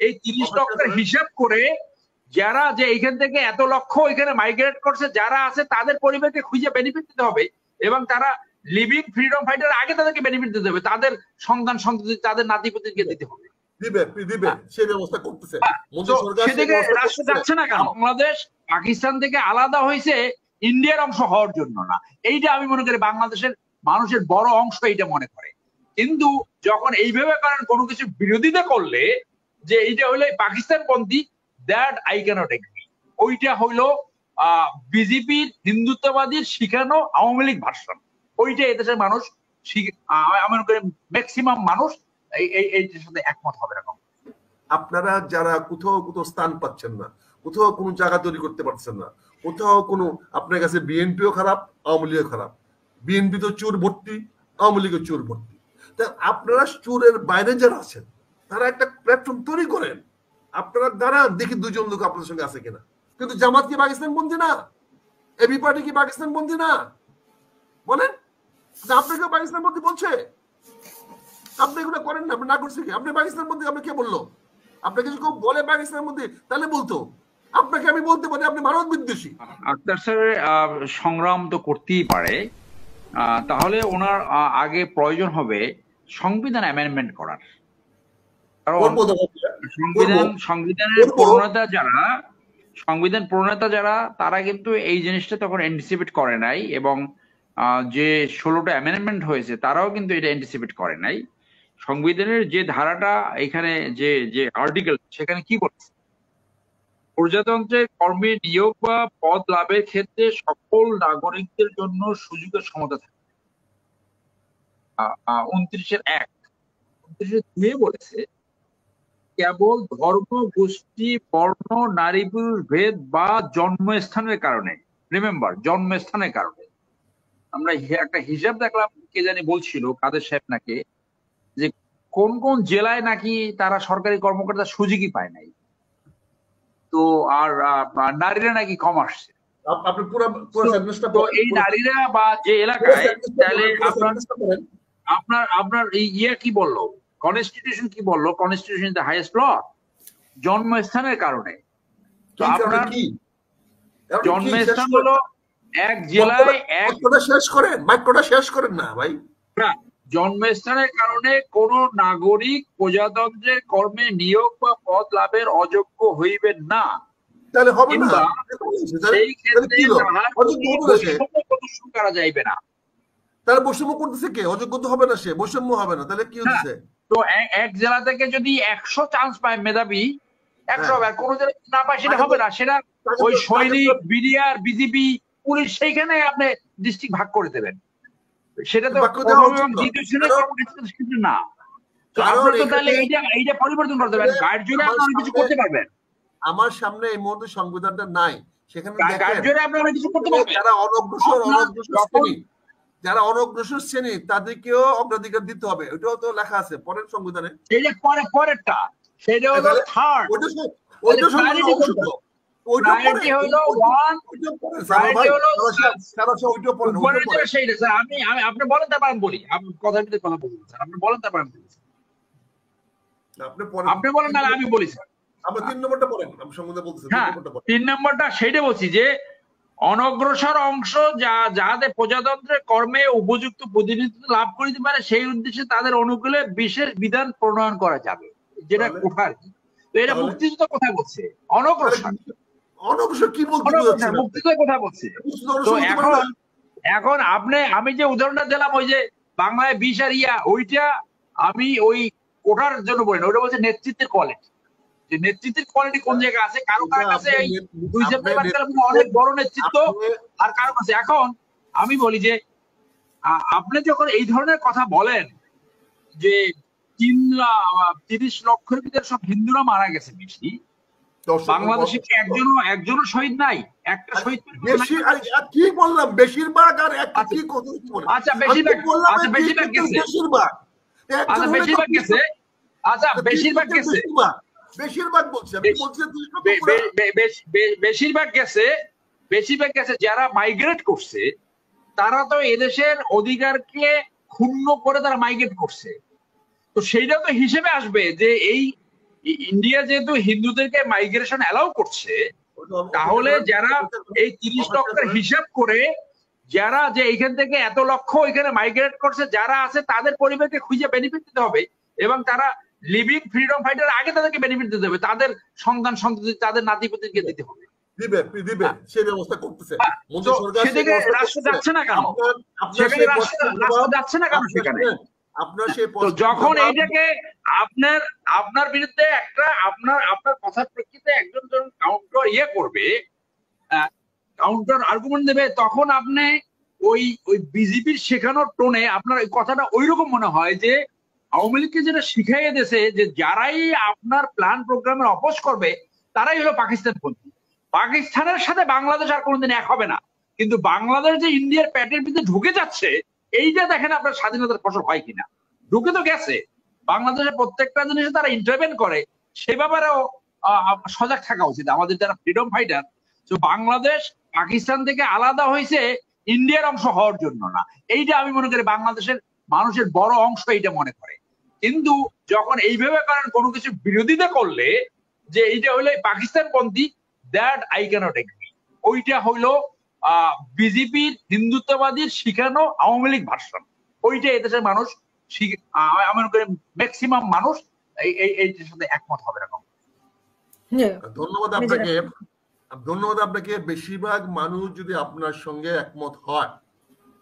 এই 30 লক্ষের হিসাব করে যারা যে এইখান থেকে এত লক্ষ এখানে মাইগ্রেট করছে যারা আছে তাদের পরিবারকে খুঁজে বেনিফিট দিতে হবে, এবং তারা লিভিং ফ্রিডম ফাইটার আগে তাদেরকে বেনিফিট দিতে হবে, তাদের সন্তান সন্ততি তাদের নাতিপুতিকে দিতে হবে। সেই ব্যবস্থা করতেছে, সেদিকে রাষ্ট্র যাচ্ছে না কেন? বাংলাদেশ পাকিস্তান থেকে আলাদা হয়েছে ইন্ডিয়ার অংশ হওয়ার জন্য না, এইটা আমি মনে করি বাংলাদেশের মানুষের বড় অংশ এইটা মনে করে। কিন্তু যখন এইভাবে করেন কোনো কিছু বিরোধিতা করলে যে এইটা হইলে পাকিস্তান পন্থী, দ্যাট আই ক্যানট এগ্রি। ওইটা হইলো বিজেপির হিন্দুত্ববাদীর শিখানো আওয়ামী লীগ ভার্সন। ওইটা এদেশের মানুষ আমি মনে করি ম্যাক্সিমাম মানুষ এইটার সাথে একমত হবে না। আপনারা যারা কোথাও স্থান পাচ্ছেন না, কোথাও কোনো জায়গা তৈরি করতে পারছেন না, কোথাও কোনো, আপনার কাছে বিএনপিও খারাপ, আওয়ামী লীগও খারাপ, বিএনপি তো চোর ভর্তি, আওয়ামী লীগও চোর ভর্তি। তা আপনারা চোরের বাইরে যারা আছেন তারা একটা প্ল্যাটফর্ম তৈরি করেন, আপনারা দ্বারা দেখি দুজন লোক আপনাদের সঙ্গে আছে কিনা। কিন্তু জামাত কি পাকিস্তান বন্ধী না? এবি পার্টি কি পাকিস্তান বন্ধী না? বলেন, আপনাকেও পাকিস্তান বন্ধী বলছে? আপনি এগুলো করেন না, আপনি না করছে কি? আপনি পাকিস্তান বন্ধী, আপনি কে বললো? আপনাকে যদি কেউ বলে পাকিস্তান বন্ধী তাহলে বলতো, আপনাকে আমি বলতে পারি আপনি ভারত বিদ্বেষী। আক্তার স্যার সংগ্রাম তো করতেই পারে, তাহলে ওনার আগে প্রয়োজন হবে সংবিধান অ্যামেন্ডমেন্ট করার। কারণ সংবিধানের প্রণেতা যারা তারা কিন্তু এই জিনিসটা তখন অ্যান্টিসিপেট করে নাই, এবং যে 16টা অ্যামেন্ডমেন্ট হয়েছে তারাও কিন্তু এটা অ্যান্টিসিপেট করে নাই। সংবিধানের যে ধারাটা এখানে যে আর্টিকেল, সেখানে কি বলছে? প্রজাতন্ত্রের কর্মে নিয়োগ বা পদ লাভের ক্ষেত্রে সকল নাগরিকদের জন্য সুযোগের সমতা থাকে। 29(1) বলেছে কেবল ধর্ম, গোষ্ঠী, বর্ণ, নারী পুরুষ ভেদ বা জন্মস্থানের কারণে, রিমেম্বার জন্মস্থানের কারণে। আমরা একটা হিসাব দেখলাম, কে জানি বলছিল, কাদের সাহেব নাকি, যে কোন কোন জেলায় নাকি তারা সরকারি কর্মকর্তা সুযোগই পায় নাই। তো আর নারীরা নাকি কম আসছে। তো এই নারীরা বা যে এলাকায়, তাহলে আপনার ইয়ে কি বললো, কনস্টিটিউশন কি বললো? কনস্টিটিউশন দ্য হাইয়েস্ট ল, জন্মস্থানের কারণে। তো আপনার জন্মস্থান হলো এক জেলায় শেষ করেন না ভাই। জন্মস্থানের কারণে কোন নাগরিক প্রজাতন্ত্রের কর্মে নিয়োগ বা পদ লাভের অযোগ্য হইবেন না, তাহলে হবে না, সেই ক্ষেত্রে প্রদর্শন করা যাইবে না। তাহলে বৈষম্য করতেছে কে? অযোগ্য তো হবে না, সে বৈষম্য হবে না, তাহলে কি হচ্ছে? তো এক জেলা থেকে যদি 100 চান্স পায় মেধাবী, 100 হবে, আর কোন জেলা না পায় সেটা হবে না। সেটা ওই সৈনিক, বিডিআর, বিজেপি, পুলিশ, সেইখানে আপনি ডিস্ট্রিক্ট ভাগ করে দেবেন। সেটা তো না। তাহলে এইটা পরিবর্তন করতে পারবেন, গাইড জোরে আপনি কিছু করতে পারবেন। আমার সামনে এই মুহূর্তে সংবিধানটা নাই, সেখানে যারা অনগ্রসর শ্রেণী তাদেরকেও অগ্রাধিকার দিতে হবে, ওটাও তো লেখা আছে পরের সংবিধানে। পরেরটা সেটা হলো থার্ড, আপনি বলেন তারপর আমি বলি, কথার ভিতরে কথা বলুন স্যার, আপনি বলেন তারপর আমি বলি। আপনি বলেন না, আমি বলি স্যার। আপনি 3 নম্বরটা বলেন, আমি সংবিধান বলতেছি। 3 নম্বরটা সেইটা বলছি যে অনগ্রসর অংশ যাহাদের প্রজাতন্ত্রের কর্মে উপযুক্ত প্রতিনিধিত্ব লাভ করিতে পারে, সেই উদ্দেশ্যে তাদের অনুকূলে বিশেষ বিধান প্রণয়ন করা যাবে, যেটা কোঠার। তো এটা মুক্তিযুদ্ধ কোথায় বলছে? অনগ্রসর কি বলতে মুক্তিযুদ্ধ কোথায় বলছে? তো এখন আমি যে উদাহরণটা দিলাম, ওই যে বাংলায় 20 আর ওইটা আমি ওই কোঠার জন্য বলি না, ওইটা বলছে নেতৃত্বের কোয়ালিটি। যে নেতৃত্বের কোয়ালিটি কোন জায়গায় আছে, কারো কাছে এই 2 সেপ্টেম্বর অনেক বড় নেতৃত্ব, আর কারো কাছে। এখন আমি বলি যে আপনি যখন এই ধরনের কথা বলেন যে 30 লক্ষের ভিতরে সব হিন্দুরা মারা গেছে বেশি, বাংলাদেশে কি একজনও শহীদ নাই? একটা শহীদ কি বললাম? বেশিরভাগ আর আচ্ছা বেশিরভাগ গেছে, বেশিরভাগ গেছে, বেশিরভাগ গেছে। যারা মাইগ্রেট করছে তারা তো এদেশের অধিকারকে ক্ষুণ্ণ করে তারা মাইগ্রেট করছে। তো সেইটা তো হিসেবে আসবে যে এই ইন্ডিয়া যেহেতু হিন্দুদেরকে মাইগ্রেশন অ্যালাউ করছে, তাহলে যারা এই 30 লক্ষের হিসাব করে যারা যে এইখান থেকে এত লক্ষ এখানে মাইগ্রেট করছে যারা আছে তাদের পরিবারকে খুঁজে বেনিফিট দিতে হবে, এবং তারা লিভিং ফ্রিডম ফাইটার আগে তাদেরকে বেনিফিট দিতে হবে, তাদের সন্তান সন্ততি তাদের নাতিপুতিকে দিতে হবে। দিবে সেই ব্যবস্থা করতেছে সেদিকে রাষ্ট্র যাচ্ছে না কেন? সেখানে রাষ্ট্র যাচ্ছে না কেন? সেখানে যখন এইটাকে আপনার বিরুদ্ধে একটা আপনার কথার প্রেক্ষিতে একজন কাউন্টার করবে, কাউন্টার আর্গুমেন্ট দেবে, তখন আপনি ওই বিজেপির শেখানোর টোনে আপনার ওই কথাটা ওইরকম মনে হয় যে আওয়ামী লীগকে যেটা শিখাইয়ে দিয়েছে যে যারাই আপনার প্ল্যান প্রোগ্রামের অপোজ করবে তারাই হলো পাকিস্তানপন্থী। পাকিস্তানের সাথে বাংলাদেশ আর কোনোদিন এক হবে না, কিন্তু বাংলাদেশ যে ইন্ডিয়ার প্যাটের ভিতরে ঢুকে যাচ্ছে এইটা দেখেন আপনার স্বাধীনতার ফসল হয় কিনা। ঢুকে তো গেছে, বাংলাদেশের প্রত্যেকটা জিনিসে তারা ইন্টারভেন করে, সে ব্যাপারেও সজাগ থাকা উচিত আমাদের যারা ফ্রিডম ফাইটার। তো বাংলাদেশ পাকিস্তান থেকে আলাদা হয়েছে ইন্ডিয়ার অংশ হওয়ার জন্য না, এইটা আমি মনে করি বাংলাদেশের মানুষের বড় অংশ এইটা মনে করে। কিন্তু যখন এইভাবে করেন কোনো কিছু বিরোধিতা করলে যে এইটা হইলো পাকিস্তানপন্থী, দ্যাট আই ক্যানট এগ্রি। ওইটা হইলো বিজেপির হিন্দুত্ববাদীর শিখানো আওয়ামী লীগ ভার্সন। ওইটা এদেশের মানুষ আমি মনে করি ম্যাক্সিমাম মানুষ এইটার সাথে একমত হবে না। ধন্যবাদ আপনাকে। বেশিরভাগ মানুষ যদি আপনার সঙ্গে একমত হয়,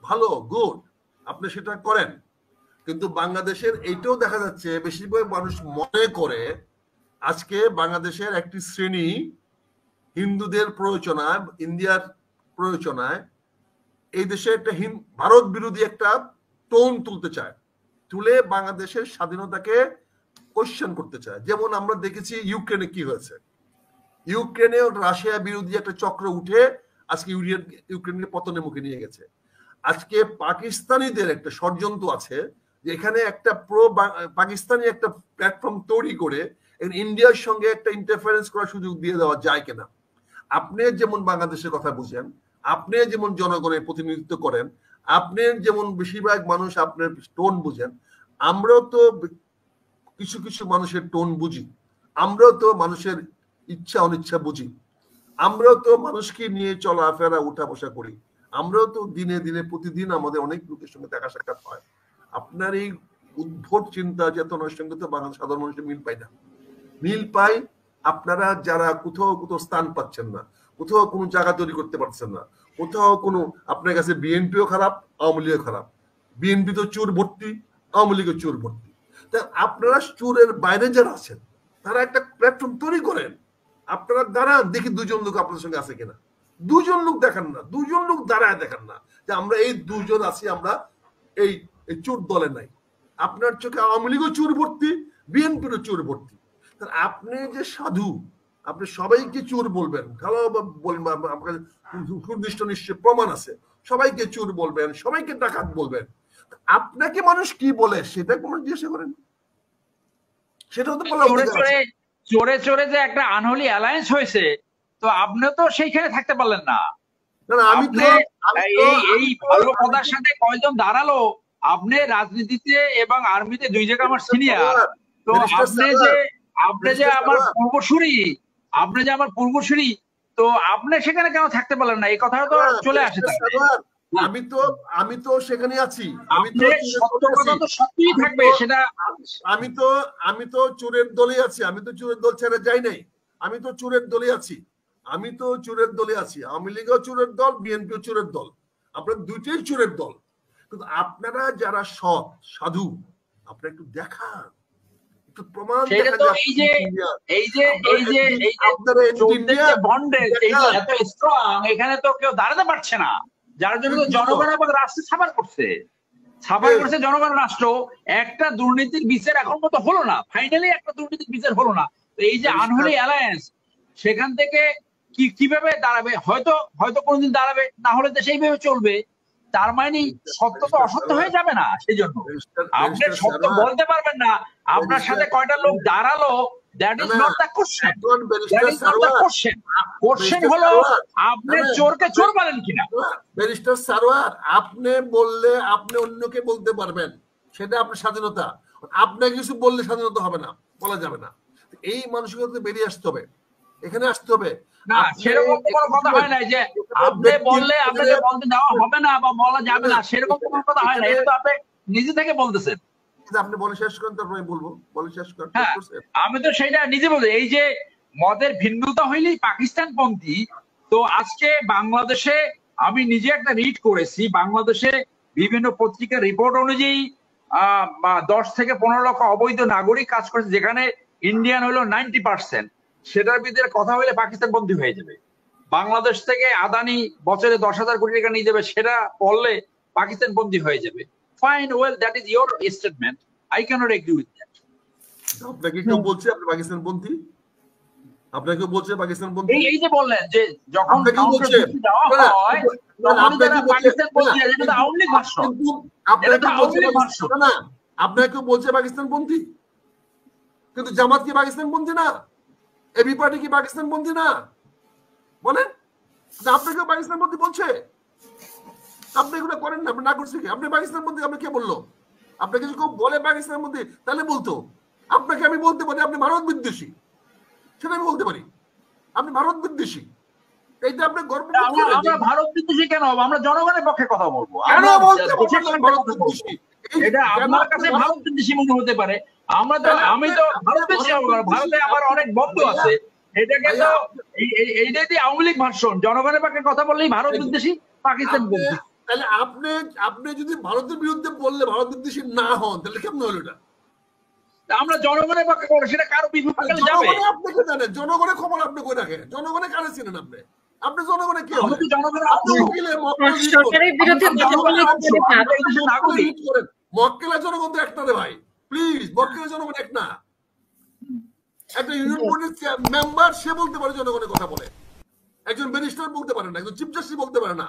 ভালো, গুড, আপনি সেটা করেন। কিন্তু বাংলাদেশের এইটাও দেখা যাচ্ছে বেশিরভাগ মানুষ মনে করে আজকে বাংলাদেশের একটি শ্রেণী হিন্দুদের প্রয়োজনায়, ইন্ডিয়ার প্রয়োজনায় এই দেশে একটা ভারত বিরোধী একটা টোন তুলতে চায়, তুলে বাংলাদেশের স্বাধীনতাকে কোশ্চেন করতে চায়। যেমন আমরা দেখেছি ইউক্রেনে কি হয়েছে, ইউক্রেনে রাশিয়া বিরোধী একটা চক্র উঠে আজকে ইউক্রেনের পতনের মুখে নিয়ে গেছে। আজকে পাকিস্তানিদের একটা ষড়যন্ত্র আছে যে এখানে একটা পাকিস্তানি একটা প্ল্যাটফর্ম তৈরি করে ইন্ডিয়ার সঙ্গে একটা ইন্টারফারেন্স করার সুযোগ দিয়ে দেওয়া যায় কিনা। আপনি যেমন বাংলাদেশের কথা বুঝেন, আপনি যেমন জনগণের প্রতিনিধিত্ব করেন, আপনি যেমন বেশিরভাগ মানুষ আপনার টোন বুঝেন, আমরাও তো কিছু কিছু মানুষের টোন বুঝি, আমরাও তো মানুষের ইচ্ছা অনিচ্ছা বুঝি, আমরাও তো মানুষকে নিয়ে চলাফেরা উঠা বসা করি, আমরাও তো দিনে দিনে প্রতিদিন আমাদের অনেক লোকের সঙ্গে দেখা সাক্ষাৎ হয়। আপনার এই উদ্ভট চিন্তা চেতনার সঙ্গে তো বাংলাদেশ সাধারণ মানুষের মিল পায় না। মিল পাই আপনারা যারা কোথাও কোথাও স্থান পাচ্ছেন না, কোথাও কোনো জায়গা তৈরি করতে পারছেন না, কোথাও কোনো, আপনার কাছে বিএনপিও খারাপ, আওয়ামী লীগও খারাপ, বিএনপি তো চোর ভর্তি, আওয়ামী লীগের চোর ভর্তি। তা আপনারা চোরের বাইরে যারা আছেন তারা একটা প্ল্যাটফর্ম তৈরি করেন, আপনারা দাঁড়ান, দেখি দুজন লোক আপনাদের সঙ্গে আছে কিনা। দুজন লোক দেখান না, দুজন লোক দাঁড়ায় দেখান না যে আমরা এই দুজন আছি, আমরা এই চোর দলে নাই। আপনার চোখে আওয়ামী লীগও চোর ভর্তি, বিএনপিরও চোর ভর্তি। আপনি যে সাধু, আপনি সবাইকে চোর বলবেন, ভালো বলবেন, আপনার সুনির্দিষ্ট নিশ্চয় প্রমাণ আছে, সবাইকে চোর বলবেন, সবাইকে ডাকাত বলবেন। আপনাকে মানুষ কি বলে সেটা কোনো জিজ্ঞাসা করেন, সেটাও তো বলা। চোরে চোরে যে একটা আনহোলি অ্যালায়েন্স হয়েছে, তো আপনি তো সেইখানে থাকতে পারলেন না। আমি এই ভালো কথার সাথে কয়জন দাঁড়ালো? আপনি রাজনীতিতে এবং আর্মিতে দুই জায়গায় আমার সিনিয়র, তো আপনি যে আমার পূর্বসূরি, তো আপনি সেখানে কেন থাকতে পারলেন না? এই কথাটা তো চলে আসে। আমি তো সেখানে আছি, সত্যিই থাকবে সেটা। আমি তো চোরের দলে আছি, আমি তো চোরের দল ছেড়ে যাই নাই, আমি তো চোরের দলে আছি, আমি তো চোরের দলে আছি। আওয়ামী লীগও চোরের দল, বিএনপিও চোরের দল, আপনারা দুইটাই চোরের দল। কিন্তু আপনারা যারা সৎ সাধু, আপনারা একটু দেখান, একটু প্রমাণ দেখান। এখানে তো কেউ দাঁড়াতে পারছে না, যার জন্য জনগণ রাষ্ট্র ছাপার করছে জনগণ রাষ্ট্র। একটা দুর্নীতির বিচার এখন মতো হলো না, ফাইনালি একটা দুর্নীতির বিচার হলো না। এই যে আনহোলি অ্যালায়েন্স, সেখান থেকে কিভাবে দাঁড়াবে? হয়তো কোনোদিন দাঁড়াবে, না হলে দেশ এইভাবে চলবে। তার মানে সত্য তো অসত্য হয়ে যাবে না। সেই জন্য আপনি সত্য বলতে পারবেন না, আপনার সাথে কয়টা লোক দাঁড়ালো, that is not the question. Question হলো আপনি চোরকে চোর বলেন কিনা। ব্যারিস্টার সারোয়ার, আপনি বললে আপনি অন্যকে বলতে পারবেন, সেটা আপনার স্বাধীনতা। আপনাকে কিছু বললে স্বাধীনতা হবে না, বলা যাবে না। এই মানসিকতা বেরিয়ে আসতে হবে, এখানে আসতে হবে। না, সেরকম কোনো কথা হয় না যে আপনি বললে আপনাকে বলতে দেওয়া হবে না বা বলা যাবে না, সেরকম কোনো কথা হয় না। এটা তো আপনি নিজে থেকে বলতেছেন। আপনি বলে শেষ করেন, তারপর আমি বলবো। বলে শেষ করেন। হ্যাঁ, আমি তো সেটা নিজে বলছি। এই যে মতের ভিন্নতা হইলেই পাকিস্তানপন্থী, তো আজকে বাংলাদেশে আমি নিজে একটা রিড করেছি, বাংলাদেশে বিভিন্ন পত্রিকার রিপোর্ট অনুযায়ী 10 থেকে 15 লক্ষ অবৈধ নাগরিক কাজ করছে, যেখানে ইন্ডিয়ান হলো 90%। সেটার ভিতরে কথা হলে পাকিস্তানপন্থী হয়ে যাবে। বাংলাদেশ থেকে আদানি বছরে 10,000 কোটি টাকা নিয়ে যাবে, সেটা বললে পাকিস্তানপন্থী হয়ে যাবে। Fine, well, that is your statement, I cannot agree with that. আপনাকে কেউ বলছে আপনি পাকিস্তানপন্থী? আপনাকে বলছে পাকিস্তানপন্থী? এই যে বললেন যে যখন কাউকে মুক্তি দেওয়া হয় তখন তারা পাকিস্তানপন্থী, এটা তো আওয়ামী লীগ ভাষ্য। না, আপনাকে বলছে পাকিস্তানপন্থী, কিন্তু জামাত কি পাকিস্তানপন্থী না? এবি পার্টি কি পাকিস্তানপন্থী না? বলেন, আপনাকে পাকিস্তানপন্থী বলছে? আপনি এগুলো করেন না, আপনি না করছে কি? আপনি পাকিস্তানপন্থী, আপনি কে বললো? আপনাকে যদি কেউ বলে পাকিস্তানপন্থী তাহলে বলতো। আপনাকে আমি বলতে পারি আপনি ভারত বিদ্বেষী, সেটা আমি বলতে পারি। আপনি ভারত বিদ্বেষী, এইটা আপনি গর্ব করতে। আমরা ভারত বিদ্বেষী কেন হবো? আমরা জনগণের পক্ষে কথা বলবো। কেন বলতে ভারত বিদ্বেষী? এটা আপনার কাছে ভারত বিদ্বেষী মনে হতে পারে। আমি তো ভারত বিদ্বেষী হবো না, ভারতে আমার অনেক বন্ধু আছে। এটাকে তো এইটাই আওয়ামী লীগ ভাষণ, জনগণের পক্ষে কথা বললেই ভারত বিদ্বেষী, পাকিস্তান বিদ্বেষী। তাহলে আপনি যদি ভারতের বিরুদ্ধে বললে ভারত বিদ্বেষী না হন, তাহলে কেমন হলো এটা? আমরা জনগণের পক্ষে বলি, সেটা কারো বিপক্ষে যাবে? আপনাকে জানেন জনগণের খবর আপনি কই রাখেন? জনগণের কারে চিনেন আপনি? আপনি জনগণের কি আমি তো জনগণের সরকারের বিরুদ্ধে মক্কেলা জনগণ তো একটা রে ভাই, প্লিজ। মক্কেলা জনগণ এক না। একটা ইউনিয়ন বোর্ডের মেম্বার, সে বলতে পারে জনগণের কথা বলে। একজন ব্যারিস্টার বলতে পারে না, একজন চিফ জাস্টিস বলতে পারে না।